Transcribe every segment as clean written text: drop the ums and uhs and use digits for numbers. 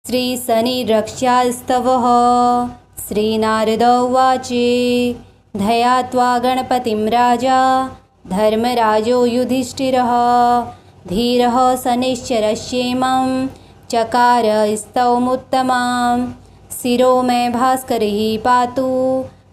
श्रीशनिरक्ष्यास्तवः। श्रीनारद उवाच। ध्यात्वा गणपतिं राजा धर्मराजो युधिष्ठिरः धीरः शनैश्चरस्येमं चकार स्तवमुत्तमां। शिरो मे भास्करः पातु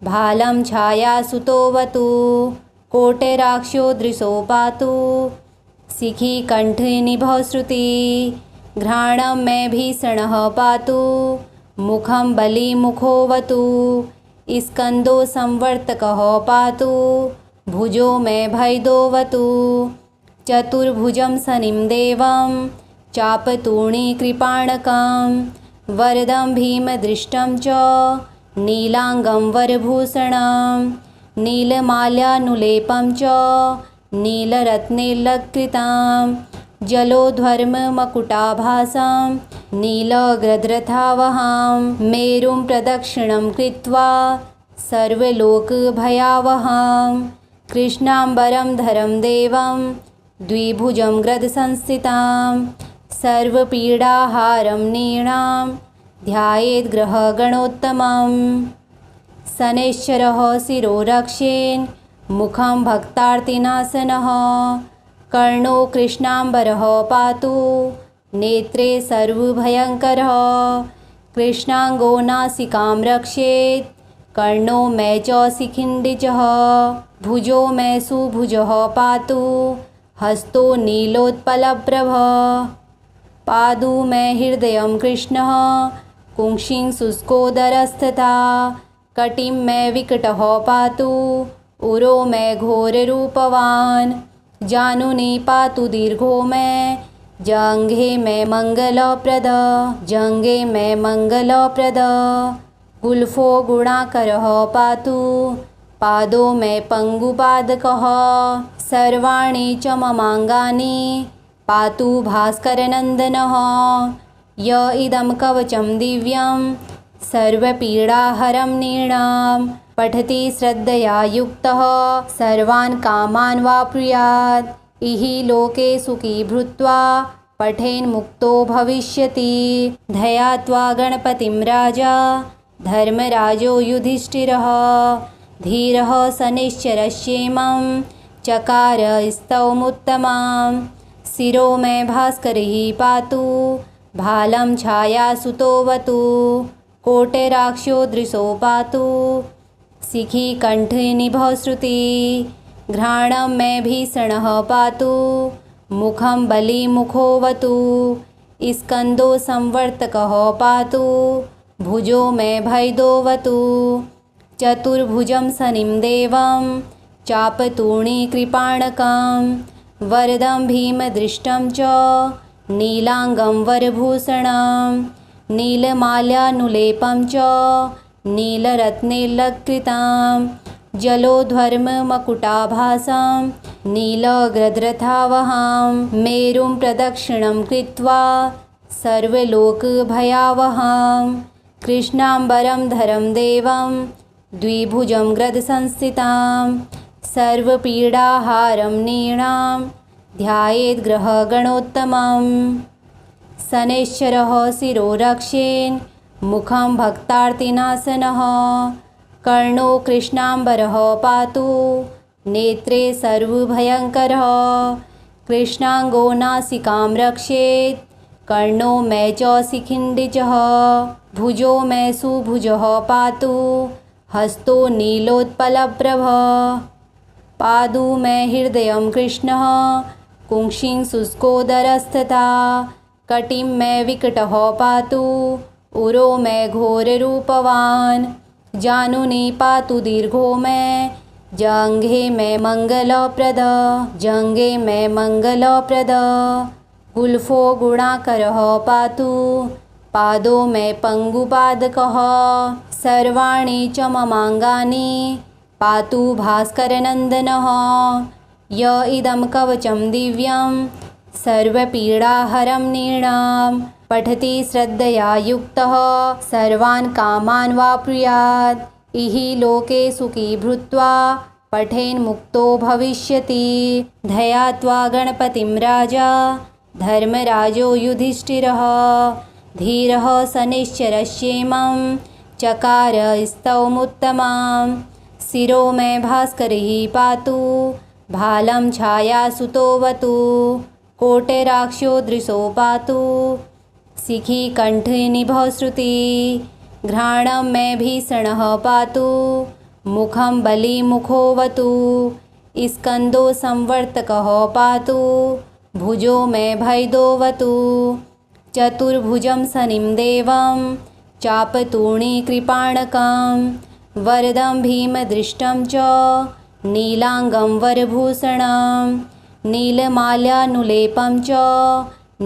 भालं छायासुतोऽवतु। कोटिराक्षो दृशो पातु शिखी कण्ठनिभः श्रुति। घ्राणं मे भीषणः पातु मुखं बलिमुखोऽवतु। स्कन्दो संवर्तकः पातु भुजो मे भैदोऽवतु। चतुर्भुजं शनिं देवं चापतूर्णीकृपाणकं वरदं भीमदृष्टं च नीलाङ्गं वरभूषणं। नीलमाल्यानुलेपं च नीलरत्नैलङ्कृतं। जलोध्वर्मकुटाभासं नीलग्रद्रथावहं। मेरुं प्रदक्षिणं कृत्वा सर्वलोकभयावहं। कृष्णाम्बरं धरं देवं द्विभुजं गदसंस्थितं। सर्वपीडाहारं नृणां ध्यायेद्ग्रहगणोत्तमम्। शनैश्चरः शिरो रक्षेन् मुखं भक्तार्तिनाशनः। कर्णो कृष्णाम्बरः पातु नेत्रे सर्वभयङ्करः। कृष्णाङ्गो नासिकां रक्षेत् कर्णो मे च शिखण्डिजः। भुजो मे सुभुजः पातु हस्तो नीलोत्पलप्रभः। पादु मे हृदयं कृष्णः कुंक्षिं शुष्कोदरस्तथा। कटिं मे विकटः पातु उरो मे घोररूपवान्। जानुनी पातु दीर्घो मे जङ्घे मे मङ्गलप्रद। जङ्घे मे मङ्गलप्रद। गुल्फो गुणाकरः पातु पादो मे पङ्गुपादकः। सर्वाणि च ममाङ्गानि पातु भास्करनन्दनः। य इदं कवचं दिव्यं सर्वपीडाहरं नृणां पठति श्रद्धया युक्तः सर्वान् कामान् वाप्नुयात्। इह लोके सुखी भूत्वा पठेन् मुक्तो भविष्यति। ध्यात्वा गणपतिं राजा धर्मराजो युधिष्ठिरः धीरः शनैश्चरस्येमं चकार स्तवमुत्तमां। शिरो मे भास्करः पातु भालं छायासुतोऽवतु। कोटिराक्षो दृशो पातु शिखी कण्ठनिभः श्रुति। घ्राणं मे भीषणः पातु मुखं बलिमुखोऽवतु। स्कन्दो संवर्तकः पातु भुजो मे भैदोऽवतु। चतुर्भुजं शनिं देवं चापतूर्णीकृपाणकं वरदं भीमदृष्टं च नीलाङ्गं वरभूषणं। नीलमाल्यानुलेपं च नीलरत्नैलङ्कृतं। जलोध्वर्मकुटाभासं नीलग्रद्रथावहं। मेरुं प्रदक्षिणं कृत्वा सर्वलोकभयावहं। कृष्णाम्बरं धरं देवं द्विभुजं गदसंस्थितं। सर्वपीडाहारं नृणां ध्यायेद्ग्रहगणोत्तमम्। शनैश्चरः शिरो रक्षेन् मुखं भक्तार्तिनाशनः। कर्णो कृष्णाम्बरः पातु नेत्रे सर्वभयङ्करः। कृष्णाङ्गो नासिकां रक्षेत् कर्णो मे च शिखण्डिजः। भुजो मे सुभुजः पातु हस्तो नीलोत्पलप्रभः। पादु मे हृदयं कृष्णः कुंक्षिं शुष्कोदरस्तथा। कटिं मे विकटः पातु उरो मे घोररूपवान्। जानुनी पातु दीर्घो मे जङ्घे मे मङ्गलप्रद। जङ्घे मे मङ्गलप्रद। गुल्फो गुणाकरः पातु पादो मे पङ्गुपादकः। सर्वाणि च ममाङ्गानि पातु भास्करनन्दनः। य इदं कवचं दिव्यं सर्वपीडाहरं नृणां पठति श्रद्धया युक्तः सर्वान् कामान् वाप्नुयात्। इह लोके सुखी भूत्वा पठेन् मुक्तो भविष्यति। ध्यात्वा गणपतिं राजा धर्मराजो युधिष्ठिरः धीरः शनैश्चरश्येमं चकार स्तौमुत्तमां शिरो मे भास्करिः पातु भालं छायासुतोऽवतु कोटिराक्षो दृशो पातु शिखी कण्ठनिभः श्रुति घ्राणं मे भीषणः पातु मुखं बलिमुखोऽवतु स्कन्दो संवर्तकः पातु भुजो मे भैदोऽवतु चतुर्भुजं शनिं देवं चापतूर्णीकृपाणकं वरदं भीमदृष्टं च नीलाङ्गं वरभूषणं नीलमाल्यानुलेपं च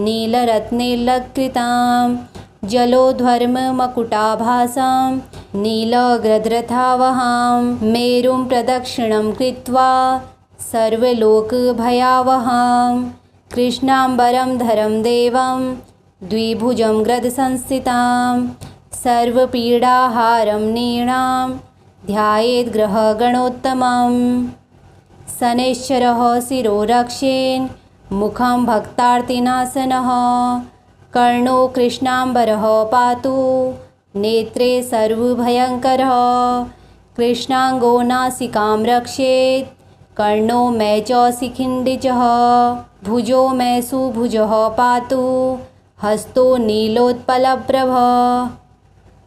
नीलरत्नैलकृतां जलोध्वर्ममकुटाभासं नीलग्रद्रथावहां मेरुं प्रदक्षिणं कृत्वा सर्वलोकभयावहां कृष्णाम्बरं धरं देवं द्विभुजं ग्रदसंस्थितां सर्वपीडाहारं नीणां ध्यायेद्ग्रहगणोत्तमं शनैश्चरः शिरो रक्षेन् मुखं भक्तार्तिनाशनः कर्णो कृष्णाम्बरः पातु नेत्रे सर्वभयङ्करः कृष्णाङ्गो नासिकां रक्षेत् कर्णो मे च शिखिण्डिजः भुजो मे सुभुजः पातु हस्तो नीलोत्पलप्रभः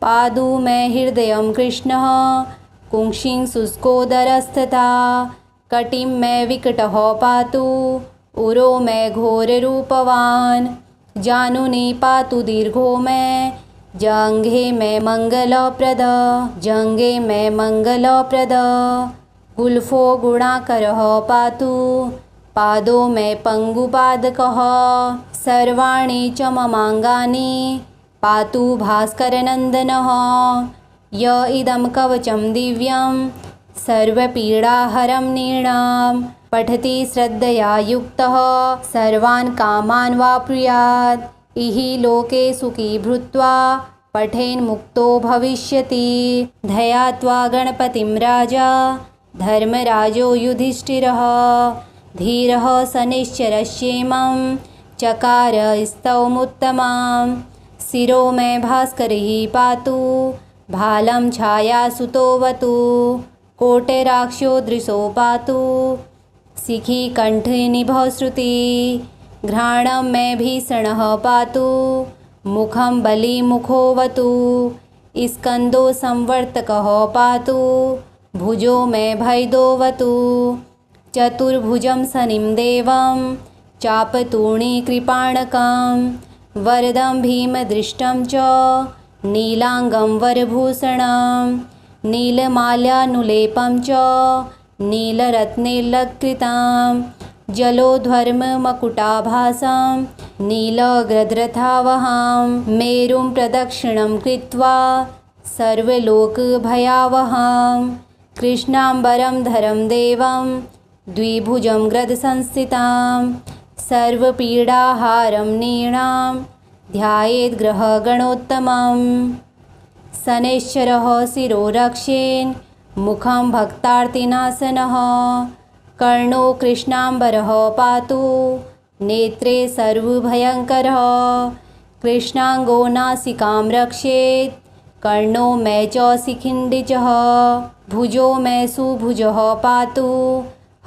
पादु मे हृदयं कृष्णः कुंक्षिं शुष्कोदरस्तथा कटिं मे विकटः पातु उरो मे घोररूपवान् जानुनी पातु दीर्घो मे जङ्घे मे मङ्गलप्रद जङ्घे मे मङ्गलप्रद गुल्फो गुणाकरः पातु पादो मे पङ्गुपादकः सर्वाणि च ममाङ्गानि पातु भास्करनन्दनः य इदं कवचं दिव्यं सर्वपीडाहरं नृणां पठति श्रद्धया युक्तः सर्वान् कामान् वाप्नुयात् इहि लोके सुखी भूत्वा पठेन्मुक्तो भविष्यति। ध्यात्वा गणपतिं राजा धर्मराजो युधिष्ठिरः धीरः शनैश्चरश्येमं चकार स्तौमुत्तमां शिरो मे भास्करिः पातु भालं छायासुतोऽवतु कोटिराक्षो दृशो पातु शिखी कण्ठनिभः श्रुति घ्राणं मे भीषणः पातु मुखं बलिमुखोऽवतु स्कन्दो संवर्तकः पातु भुजो मे भैदोऽवतु चतुर्भुजं शनिं देवं चापतूर्णीकृपाणकं वरदं भीमदृष्टं च नीलाङ्गं वरभूषणं नीलमाल्यानुलेपं च नीलरत्नैलकृतां जलोध्वर्ममकुटाभासं नीलग्रद्रथावहां मेरुं प्रदक्षिणं कृत्वा सर्वलोकभयावहां कृष्णाम्बरं धरं देवं द्विभुजं ग्रदसंस्थितां सर्वपीडाहारं नृणां ध्यायेद्ग्रहगणोत्तमं शनैश्चरः शिरो रक्षेन् मुखं भक्तार्तिनाशनः कर्णो कृष्णाम्बरः पातु नेत्रे सर्वभयङ्करः कृष्णाङ्गो नासिकां रक्षेत् कर्णो मे च शिखिण्डिजः भुजो मे सुभुजः पातु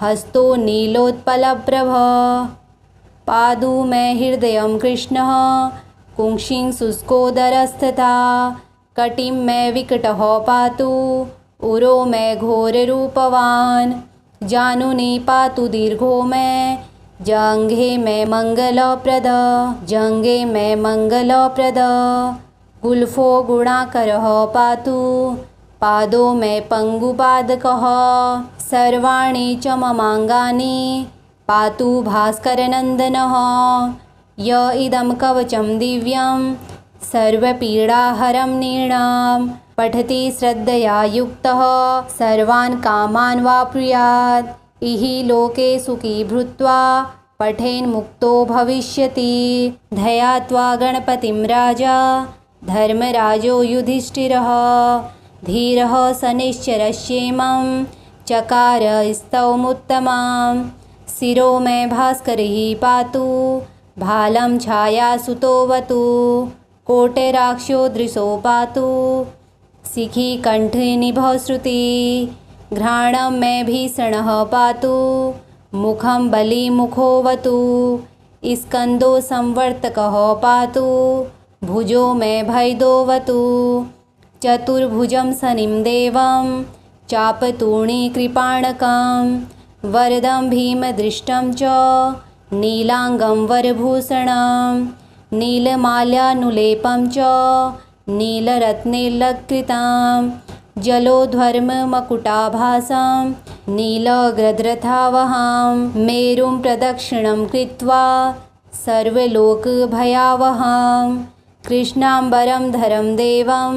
हस्तो नीलोत्पलप्रभः पादु मे हृदयं कृष्णः कुंक्षिं शुष्कोदरस्तथा कटिं मे विकटः पातु उरो मे घोररूपवान् जानुनी पातु दीर्घो मे जङ्घे मे मङ्गलप्रद जङ्घे मे मङ्गलप्रद गुल्फो गुणाकरः पातु पादो मे पङ्गुपादकः सर्वाणि च ममाङ्गानि पातु भास्करनन्दनः य इदं कवचं दिव्यं सर्वपीडाहरं नृणां पठति श्रद्धया युक्तः सर्वान् कामान् वाप्नुयात् इहि लोके सुखी भूत्वा पठेन्मुक्तो भविष्यति। ध्यात्वा गणपतिं राजा धर्मराजो युधिष्ठिरः धीरः शनैश्चरश्येमं चकार स्तौमुत्तमां शिरो मे भास्करिः पातु भालं छायासुतोऽवतु कोटिराक्षो दृशो पातु शिखी कंठे निभः श्रुति घ्राणं मे भीषणः पातु मुखं बलिमुखोऽवतु स्कन्दो संवर्तकः पातु भुजो मे भैदोऽवतु चतुर्भुजं शनिं देवं चापतूर्णीकृपाणकं वरदं भीमदृष्टं च नीलांगं वरभूषणं नीलमाल्यानुलेपं च नीलरत्नैलकृतं जलोध्वर्ममकुटाभासं नीलग्रद्रथावहं मेरुं प्रदक्षिणं कृत्वा सर्वलोकभयावहं कृष्णाम्बरं धरं देवं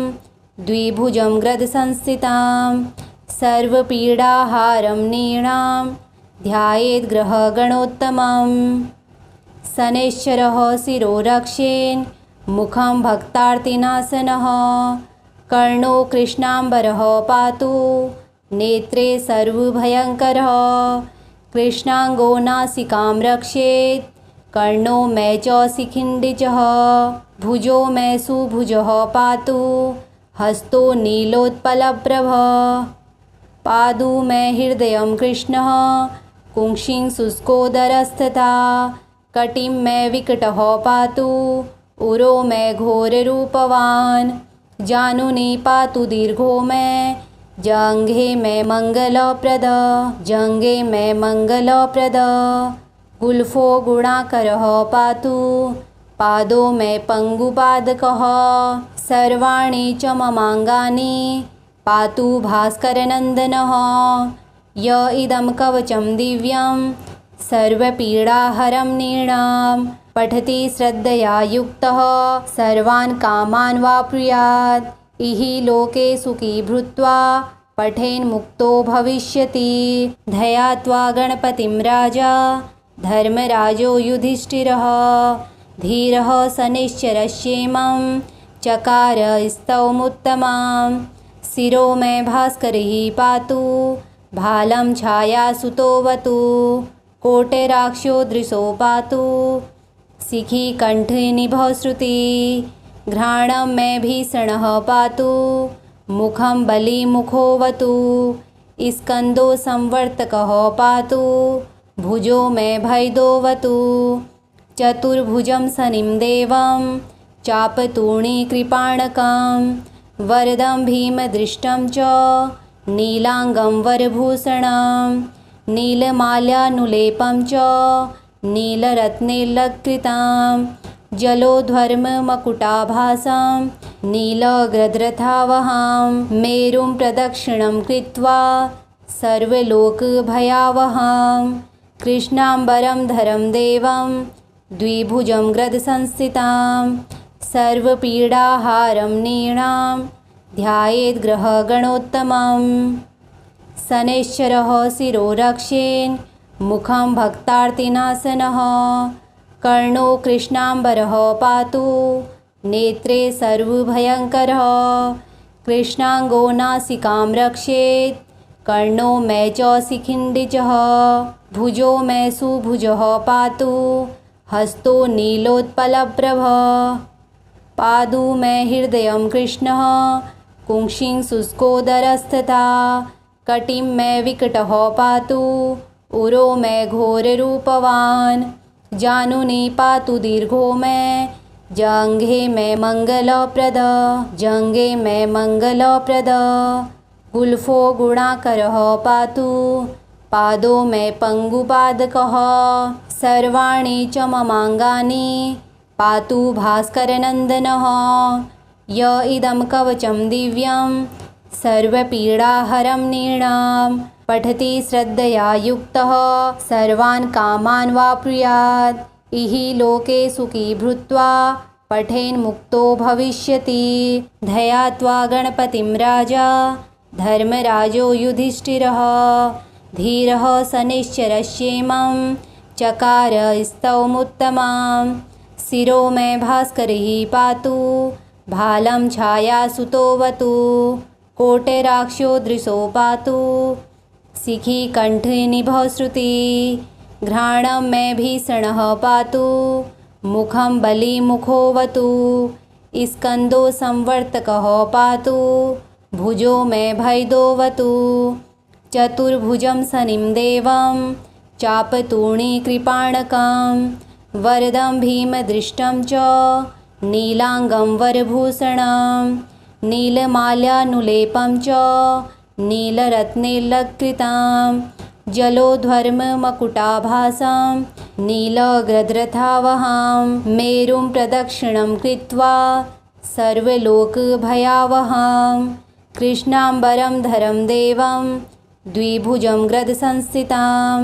द्विभुजं ग्रदसंस्थितं सर्वपीडाहारं नीणां ध्यायेत् ग्रहगणोत्तमं शनैश्चरः शिरो रक्षेन् मुखं भक्तार्तिनाशनः कर्णो कृष्णाम्बरः पातु नेत्रे सर्वभयङ्करः कृष्णाङ्गो नासिकां रक्षेत् कर्णो मे च शिखिण्डिजः भुजो मे सुभुजः पातु हस्तो नीलोत्पलप्रभः पादु मे हृदयं कृष्णः कुंक्षिं शुष्कोदरस्तथा कटिं मे विकटः पातु उरो मे घोररूपवान् जानुनी पातु दीर्घो मे जङ्घे मे मङ्गलप्रद गुल्फो गुणाकरः पातु पादो मे पङ्गुपादकः सर्वाणि च ममाङ्गानि पातु भास्करनन्दनः य इदं कवचं दिव्यं सर्वपीडाहरं नृणां पठति श्रद्धया युक्तः सर्वान् कामान् वाप्नुयात् इहि लोके सुखी भूत्वा पठेन्मुक्तो भविष्यति। ध्यात्वा गणपतिं राजा धर्मराजो युधिष्ठिरः धीरः शनैश्चरश्येमं चकार स्तवमुत्तमां शिरो मे भास्करिः पातु भालं छायासुतोऽवतु कोटिराक्षो दृशो पातु शिखी कंठे निभः श्रुति घ्राणं मे भीषणः पातु मुखं बलिमुखोऽवतु स्कन्दो संवर्तकः पातु भुजो मे भैदोऽवतु चतुर्भुजं शनिं देवं चापतूर्णीकृपाणकं वरदं भीमदृष्टं च नीलांगं वरभूषणं नीलमाल्यानुलेपं च नीलरत्नैलकृतं जलोध्वर्ममकुटाभासं नीलग्रद्रथावहं मेरुं प्रदक्षिणं कृत्वा सर्वलोकभयावहं कृष्णाम्बरं धरं देवं द्विभुजं ग्रदसंस्थितं सर्वपीडाहारं नृणां ध्यायेत् ग्रहगणोत्तमं शनैश्चरः शिरो रक्षेन् मुखं भक्तार्तिनाशनः कर्णो कृष्णाम्बरः पातु नेत्रे सर्वभयङ्करः कृष्णाङ्गो नासिकां रक्षेत् कर्णो मे च शिखिण्डिजः भुजो मे सुभुजः पातु हस्तो नीलोत्पलप्रभः पादु मे हृदयं कृष्णः कुंक्षिं शुष्कोदरस्तथा कटिं मे विकटः पातु उरो मे घोररूपवान् जानुनी पातु दीर्घो मे जङ्घे मे मङ्गलप्रद गुल्फो गुणाकरः पातु पादो मे पङ्गुपादकः सर्वाणि च ममाङ्गानि पातु भास्करनन्दनः य इदं कवचं दिव्यं सर्वपीडाहरं नृणां पठति श्रद्धया युक्तः सर्वान् कामान् वाप्नुयात् इहि लोके सुखी भूत्वा पठेन्मुक्तो भविष्यति। ध्यात्वा गणपतिं राजा धर्मराजो युधिष्ठिरः धीरः शनैश्चरश्येमं चकार स्तवमुत्तमां शिरो मे भास्करिः पातु भालं छायासुतोऽवतु कोटिराक्षो दृशो पातु शिखी कंठे निभः श्रुति घ्राणं मे भीषणः पातु मुखं बलिमुखोऽवतु स्कन्दो संवर्तकः पातु भुजो मे भैदोऽवतु चतुर्भुजं शनिं देवं चापतूर्णीकृपाणकं वरदं भीमदृष्टं च नीलाङ्गं वरभूषणं नीलमाल्यानुलेपं च नीलरत्नैलकृतं जलोध्वर्ममकुटाभासं नीलगद्रथावहं मेरुं प्रदक्षिणं कृत्वा सर्वलोकभयावहं कृष्णाम्बरं धरं देवं द्विभुजं गदसंस्थितां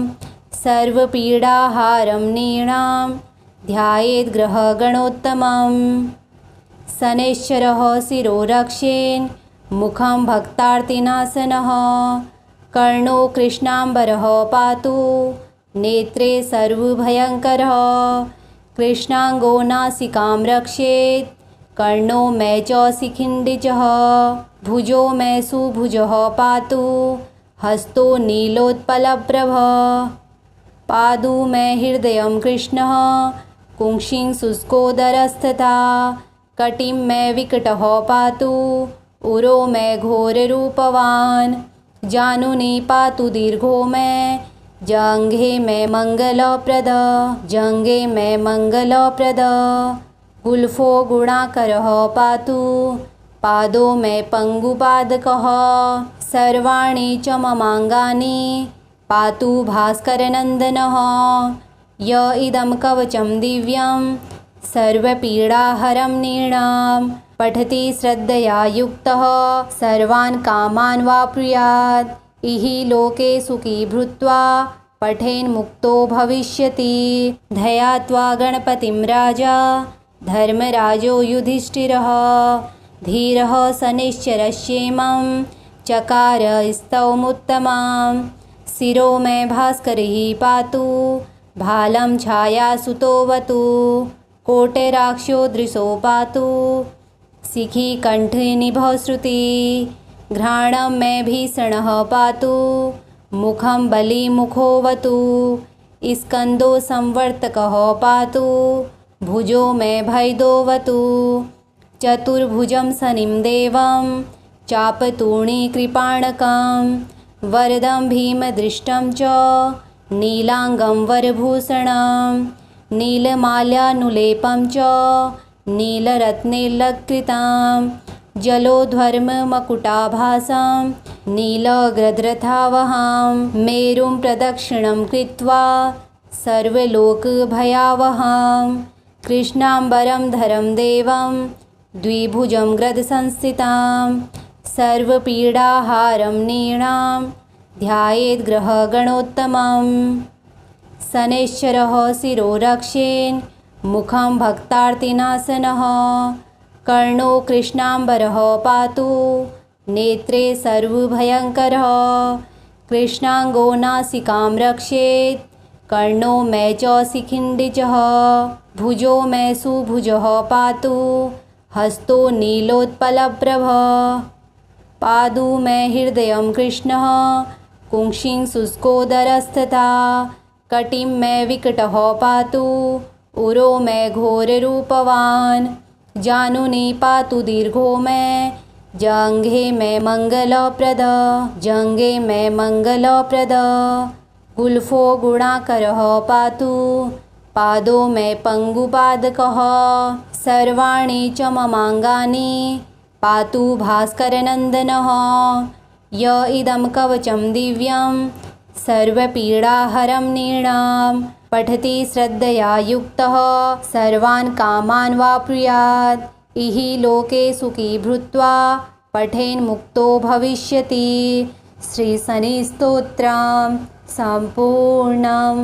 सर्वपीडाहारं नीणां ध्यायेद्ग्रहगणोत्तमं शनैश्चरः शिरो रक्षेन् मुखं भक्तार्तिनाशनः कर्णो कृष्णाम्बरः पातु नेत्रे सर्वभयङ्करः कृष्णाङ्गो नासिकां रक्षेत् कर्णो मे च शिखिण्डिजः भुजो मे सुभुजः पातु हस्तो नीलोत्पलप्रभः पादु मे हृदयं कृष्णः कुंक्षिं शुष्कोदरस्तथा कटिं मे विकटः पातु उरो मे घोररूपवान् जानुनी पातु दीर्घो मे जङ्घे मे मङ्गलप्रद गुल्फो गुणाकरः पातु पादो मे पङ्गुपादकः सर्वाणि च ममाङ्गानि पातु भास्करनन्दनः य इदं कवचं दिव्यं सर्वपीडाहरं नृणां पठति श्रद्धया युक्तः सर्वान् कामान् वाप्नुयात् इहि लोके सुखी भूत्वा पठेन्मुक्तो भविष्यति। ध्यात्वा गणपतिं राजा धर्मराजो युधिष्ठिरः धीरः शनैश्चरस्येमं चकार स्तवमुत्तमां शिरो मे भास्करिः पातु भालं छायासुतोऽवतु कोटराक्षो दृशो पातु शिखी कण्ठनिभश्रुति घ्राणं मे भीषणः पातु मुखं बलिमुखोऽवतु स्कन्दो संवर्तकः पातु भुजो मे भैदोऽवतु चतुर्भुजं शनिं देवं चापतूर्णीकृपाणकं वरदं भीमदृष्टं च नीलाङ्गं वरभूषणं नीलमाल्यानुलेपं च नीलरत्नैलकृतं जलोध्वर्ममकुटाभासं नीलगद्रथावहं मेरुं प्रदक्षिणं कृत्वा सर्वलोकभयावहं कृष्णाम्बरं धरं देवं द्विभुजं गदसंस्थितां सर्वपीडाहारं नृणां ध्यायेद्ग्रहगणोत्तमं शनैश्चरः शिरो रक्षेन् मुखं भक्तार्तिनाशनः कर्णो कृष्णाम्बरः पातु नेत्रे सर्वभयङ्करः कृष्णाङ्गो नासिकां रक्षेत् कर्णो मे च शिखिण्डिजः भुजो मे सुभुजः पातु हस्तो नीलोत्पलप्रभः पादु मे हृदयं कृष्णः कुंक्षिं शुष्कोदरस्तथा कटिं मे विकटः पातु उरो मे घोररूपवान् जानुनी पातु दीर्घो मे जङ्घे मे मङ्गलप्रद गुल्फो गुणाकरः पातु पादो मे पङ्गुपादकः सर्वाणि च ममाङ्गानि पातु भास्करनन्दनः य इदं कवचं दिव्यं सर्वपीडाहरं नृणां पठति श्रद्धया युक्तः सर्वान् कामान् वाप्नुयात् इहि लोके सुखी भूत्वा पठेन्मुक्तो भविष्यति। श्रीशनिस्तोत्रं सम्पूर्णम्।